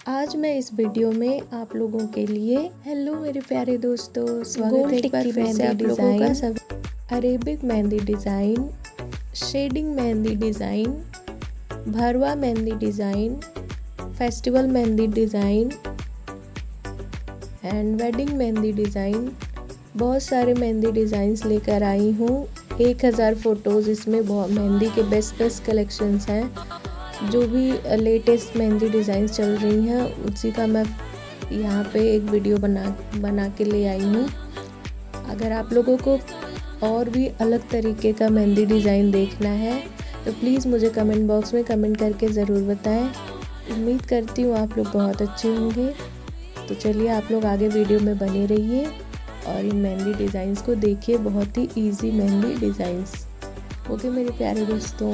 आज मैं इस वीडियो में आप लोगों के लिए हेलो मेरे प्यारे दोस्तों, स्वागत है एक बार फिर से आप लोगों का सब Arabic mehndi design, shading mehndi design, भरवा mehndi design, festival mehndi design and wedding mehndi design, बहुत सारे मेहंदी डिज़ाइंस लेकर आई हूँ। 1000 फ़ोटोज़ इसमें बहुत मेहंदी के बेस्ट कलेक्शंस हैं। जो भी लेटेस्ट मेहंदी डिज़ाइंस चल रही हैं उसी का मैं यहाँ पे एक वीडियो बना के ले आई हूँ। अगर आप लोगों को और भी अलग तरीके का मेहंदी डिज़ाइन देखना है तो प्लीज़ मुझे कमेंट बॉक्स में कमेंट करके ज़रूर बताएं। उम्मीद करती हूँ आप लोग बहुत अच्छे होंगे। तो चलिए आप लोग आगे वीडियो में बने रहिए और इन मेहंदी डिज़ाइंस को देखिए, बहुत ही ईजी मेहंदी डिज़ाइंस। ओके मेरे प्यारे दोस्तों।